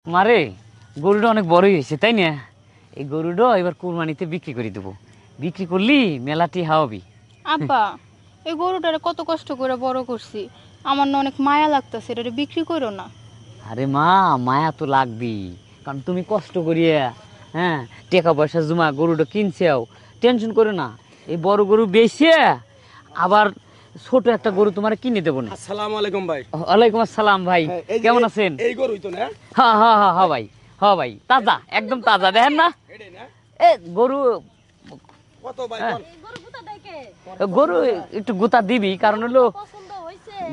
মারে গরুটা অনেক বড়ই হয়েছে তাই না? এই গরুটা এবার কুরবানিতে বিক্রি করে দেবো। বিক্রি করলি মেলাটি হাওয়াবি। আব্বা এই গরুটারে কত কষ্ট করে বড় করছি, আমার না অনেক মায়া লাগতেছে, এটা বিক্রি করো না। আরে মা, মায়া তো লাগবি, কারণ তুমি কষ্ট করিয়া হ্যাঁ টাকা পয়সা জমা গরুটা কিনছেও। টেনশন করো না, এই বড় গরু বেচে আবার ছোট একটা গরু তোমার কিনে দেবো না। আসসালামু আলাইকুম ভাই। ওয়ালাইকুম আসসালাম ভাই, হ্যাঁ, এই যে কেমন আছেন? এই গরুই তো না? হ্যাঁ হ্যাঁ হ্যাঁ হ্যাঁ ভাই, হ্যাঁ ভাই, তাজা একদম তাজা, দেখেন না এটাই না? এ গরু। কত ভাই হ্যাঁ। কোন? গরু একটু গোতা দিবি, কারণ হলো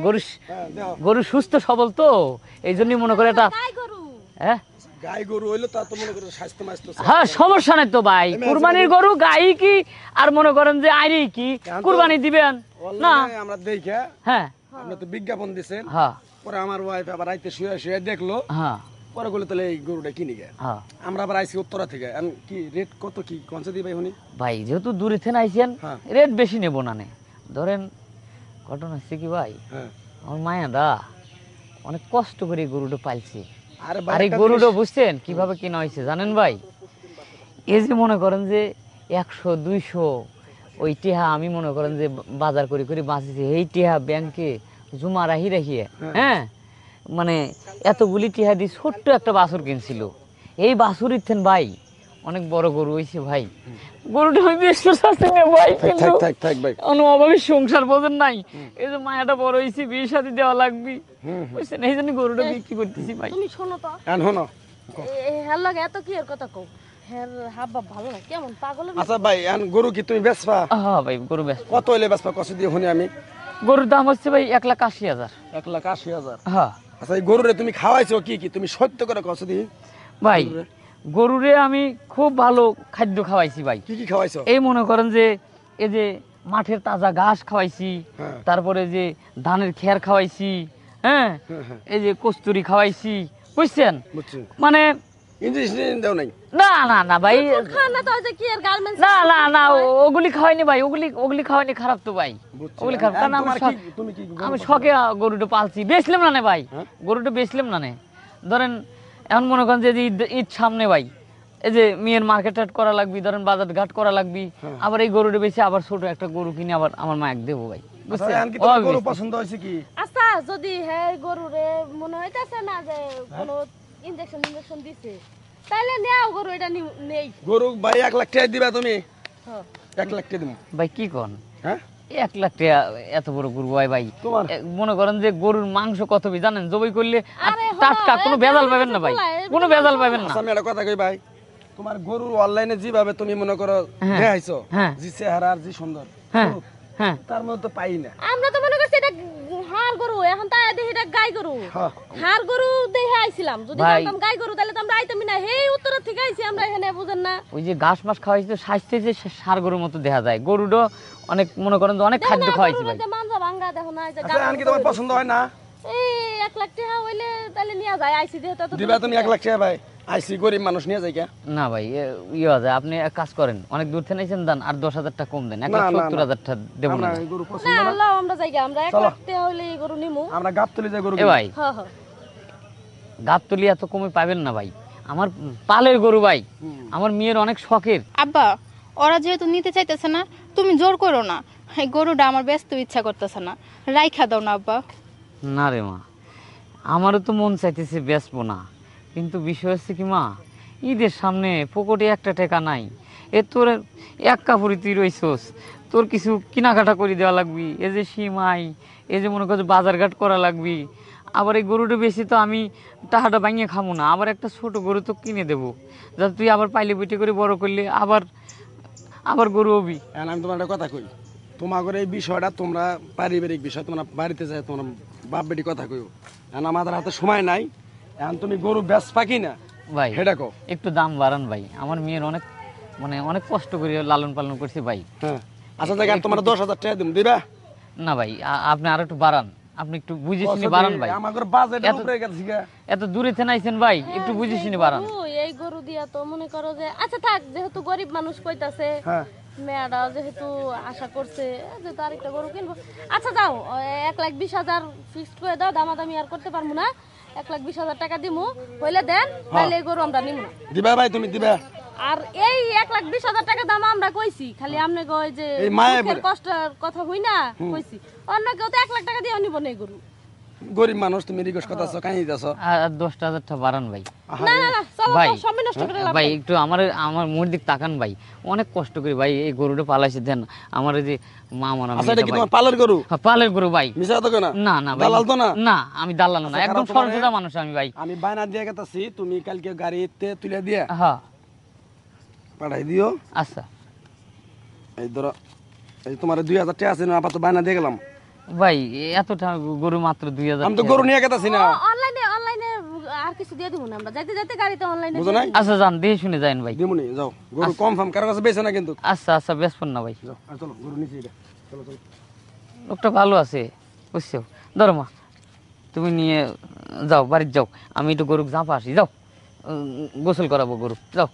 গরু হ্যাঁ দাও। গরু সুস্থ সবল তো, এই জন্যই মনে করে এটা। হ্যাঁ গাই গরু হইলো তা তো মনে করে স্বাস্থ্য মাস্ত। হ্যাঁ সমস্যা নাই তো ভাই, কুরবানির গরু গাই কি আর মনে করেন যে আইরি কি কুরবানি দিবেন না? আমরা দেখে হ্যাঁ আপনি তো বিজ্ঞাপন দিছেন, হ্যাঁ পরে আমার ওয়াইফ আবার রাইতে শুয়ে শুয়ে দেখলো, হ্যাঁ পরে বলে তাহলে এই গরুটা কিনি গে। হ্যাঁ আমরা আবার আইছি উত্তরা থেকে, এখন কি রেট কত কি কনসে দিই ভাই উনি? ভাই যেহেতু দূরে থেকে আইছেন হ্যাঁ। রেট বেশি নেবো না নে। ধরেন ঘটনা হচ্ছে কি ভাই, হ্যাঁ আমার মায়াদা অনেক কষ্ট করে এই গরুটা পালছে। আরে ভাই আর এই একটা গরুটা জিনিস- বুঝছেন কিভাবে কেনা হয়েছে জানেন ভাই? এই যে মনে করেন যে 100-200 ওই টিহা আমি মনে করেন যে বাজার করে করে বাঁচিয়েছি, এই টিহা ব্যাংকে জমা রাখি রাখিয়ে হ্যাঁ মানে এতগুলি টিহা দিয়ে ছোট্ট একটা বাছুর কিনছিল। এই বাছুর ইচ্ছেন ভাই অনেক বড় গরু হয়েছে ভাই। গরুটা আমি বেশ আছে না ভাই, কিন্তু থাক থাক ভাই। অভাবে সংসার বোঝেন নাই। এই যে মায়াটা বড় হয়েছে, বিয়ে সাথে দেওয়া লাগবে বুঝছেন, এই জন্য গরুটা বিক্রি করতেছি ভাই। তুমি শোনো তো, এখন শোনো। হ্যার লাগে এত কি এর কথা কও, হ্যার হাবভাব ভালো না, কেমন পাগলের মতো। আচ্ছা ভাই, এখন গরু কি তুমি বেচবা? হ্যাঁ ভাই গরু বেশ। কত হইলে বেচবা কত দিয়ে শুনি আমি? গরুর দাম হচ্ছে ভাই 1,80,000। 1,80,000। হ্যাঁ আচ্ছা এই গরুরে তুমি খাওয়াইছো কি কি? তুমি সত্য করে কত দিয়ে? ভাই গরুরে আমি খুব ভালো খাদ্য খাওয়াইছি ভাই। কি কি খাওয়াইছো? এই মনে করেন যে এই যে মাঠের তাজা ঘাস খাওয়াইছি, হ্যাঁ। তারপরে যে ধানের খের খাওয়াইছি, হ্যাঁ এই যে কস্তুরি খাওয়াইছি বুঝছেন। বুঝছি। মানে ইঞ্জেকশন দাও নাই? না না না ভাই, খানা তো ওই যে কি এর গার্মেন্টস, না না না ওগুলি খাওয়াইনি ভাই, ওগুলি খাওয়াইনি খারাপ তো ভাই। বুঝছি। ওগুলি খারাপ, কারণ তোমার আমি কি- তুমি কি গরু আমি পালন শখে গরুটা পালছি, বেচলাম না নে ভাই। হ্যাঁ? গরুটা বেচলাম না নে। ধরেন এখন মনে করেন যে ঈদ সামনে ভাই, এই যে মেয়ের মার্কেট টাট করা লাগবে, ধরেন বাজার ঘাট করা লাগবে, আবার এই গরুটা বেশি আবার ছোট একটা গরু কিনে আবার আমার মায়ের দেবো ভাই আচ্ছা, বুঝছেন। এখন কি তোমার ও গরু বেশি। পছন্দ হয়েছে কি? আচ্ছা যদি হ্যাঁ গরুরে মনে হইতাছে না যে কোনো ইনজেকশন দিছে, তাহলে নেও গরু, এটা নেই। গরু ভাই 1,00,000 টাকা দিবা তুমি? হ্যাঁ। 1,00,000 টাকা দিব। ভাই কি কন, হ্যাঁ 1,00,000 টাকা এত বড় গরু হয় ভাই? তোমার? মনে করেন যে গরুর মাংস কত বি জানেন, জবাই করলে আর আরে হো, টাটকা, কোনো এই ভেজাল যে পাবেন না ভাই, বলাই, কোনো ভেজাল পাবেন না। আচ্ছা আমি একটা কথা কই ভাই, তোমার গরুর অনলাইনে যেভাবে তুমি মনে করো হ্যাঁ। দেখাইছো, হ্যাঁ। যে চেহারা আর যে সুন্দর, হ্যাঁ হ্যাঁ তার মধ্যে তো পাই না। আমরা তো মনে করছি এটা হাড় গরু, এখন তাই দেখি এটা গাই গরু। হ্যাঁ। হাড় গরু দেখে আইছিলাম, যদি ভাই। জানতাম গাই গরু তাহলে তো আমরা আইতামই না। হেই উত্তরের থেকে আইছি আমরা, এখানে বুঝেন না। ওই যে ঘাস মাস খাওয়াইছে তো স্বাস্থ্যে যে সার গরুর মতো দেখা যায়, গরুটা অনেক মনে করেন যে অনেক খাদ্য খাওয়াইছে ভাই। মানজা ভাঙ্গা দেখো না, এই যে আচ্ছা এখন কি তোমার পছন্দ হয় না? এই 1,00,000 টাকা হইলে তাহলে নিয়ে যায়, আইছি যেহেতু এত দিবা তুমি 1,00,000 টাকা ভাই? আইসি গরিব মানুষ নিয়ে যাই কে? না ভাই ইয়ে আছে, আপনি এক কাজ করেন, অনেক দূর থেকে নিয়েছেন, দান আর 10,000 টাকা কম দেন, না, না, না। 1,70,000 টাকা দেবো আমরা না। এই গরু না পছন্দ না। আল্লাহ, আমরা যাইগা, আমরা 1,00,000 টাকা হইলে এই গরু নিমু। আমরা গাবতলি যাই গরু এ কিনি। ভাই হ্যাঁ হ্যাঁ। গাবতলি এত কমে পাবেন না ভাই, আমার পালের গরু ভাই, আমার মেয়ের অনেক শখের। আব্বা ওরা যেহেতু নিতে চাইতেছে না, তুমি জোর করো না, এই গরুটা আমার ব্যস্ত ইচ্ছা করতেছে না, রাইখা দাও না আব্বা। না রে মা, আমারও তো মন চাইতেছে বেচবো না, কিন্তু বিষয় হচ্ছে কি মা, ঈদের সামনে পকেটে একটা টাকা নাই। এ তোর এক কাপড়ি তুই রইছস, তোর কিছু কেনাকাটা করে দেওয়া লাগবি, এই যে সিমাই, এই যে মনে করছে বাজারঘাট করা লাগবি, আবার এই গরুটা বেশি তো আমি টাকাটা ভাঙিয়ে খামো না, আবার একটা ছোট গরু তো কিনে দেবো, যাতে তুই আবার পাইলে বুটে করে বড় করলে আবার আবার গরু হবি। এখন আমি তোমার একটা কথা কই, তোমাদের এই বিষয়টা তোমরা পারিবারিক বিষয়, তোমরা বাড়িতে যায় তোমরা বাপ বেটি কথা কইও। এখন আমাদের হাতে সময় নাই, এখন তুমি গরু বেচবা কি না ভাই সেটা কও। একটু দাম বাড়ান ভাই, আমার মেয়ের অনেক মানে অনেক কষ্ট করে লালন পালন করছি ভাই। হ্যাঁ আচ্ছা দেখ, তোমার 10,000 টাকা দিম, দিবা? না ভাই আপনি আর একটু বাড়ান, আপনি একটু বুঝে শুনে বাড়ান ভাই, আমাদের বাজেট এত- উপরে গেছে গা। এত দূরে থেকে আইছেন ভাই, একটু বুঝে শুনে বাড়ান। গরু, এই গরু দিয়া তো মনে করো যে আচ্ছা থাক, যেহেতু গরিব মানুষ কইতাছে, হ্যাঁ মেয়েরা যেহেতু আশা করছে যে তার একটা গরু কিনবো, আচ্ছা যাও 1,20,000 ফিক্সড করে দাও, দামাদামি আর করতে পারবো না। 1,20,000 টাকা দিমু হইলে দেন, তাহলে এই গরু আমরা নিমু না। দিবা ভাই, তুমি দিবা। আর এই 1,20,000 টাকা দাম আমরা কইছি, খালি আপনি কই যে এই মায়ের মুখের কষ্টের কথা হই না কইছি, অন্য কেউ তো 1,00,000 টাকা দিয়ে নিব না এই গরু। গরিব মানুষ, তুমি রিকোয়েস্ট করতেছো, কাহিনী দিতেছো। আর 10,000 টাকা বাড়ান ভাই। না না না, চলো ভাই, তো, সময় নষ্ট করে লাভ ভাই নাই। একটু আমার মোর দিক তাকান ভাই, অনেক কষ্ট করি ভাই এই গরুটা পালাইছে দেন। আমার এই যে মা মরা আচ্ছা, এটা কি মেয়েটা তোমার ভাই। পালের গরু? হ্যাঁ, পালের গরু ভাই। মিশা তো কেনা? না না ভাই, দালাল তো না? না আমি দালাল না, আচ্ছা, একদম কারণ তোমারে- সরল মানুষ আমি ভাই। আমি বায়না দিয়ে গেতাছি, তুমি কালকে গাড়িতে তুলে দিয়ে হ্যাঁ পাঠাই দিও। আচ্ছা এই ধরো, এই তোমার 2,000 টাকা আছে না, আপাতত বায়না দিয়ে গেলাম। ভাই, এতটা গরু মাত্র 2,000 আমি তো গরু নিয়ে গেতাছি না, অনলাইনে আর কিছু দিয়ে দিব না আমরা, যাইতে যাইতে গাড়িতে অনলাইনে বুঝো নাই? আচ্ছা যান, দিয়ে শুনে যান ভাই। দিমুনি, যাও। গরু কনফার্ম কারো কাছে বেচো না কিন্তু। আচ্ছা আচ্ছা, বেসপন না ভাই। যাও, আর চলো, গরু নিচে এটা। চলো চলো। লোকটা ভালো আছে বুঝছো। ধরো মা, তুমি নিয়ে যাও, বাড়িতে যাও, আমি একটু গরু জাঁপা আসি, যাও গোসল করাবো গরু, যাও।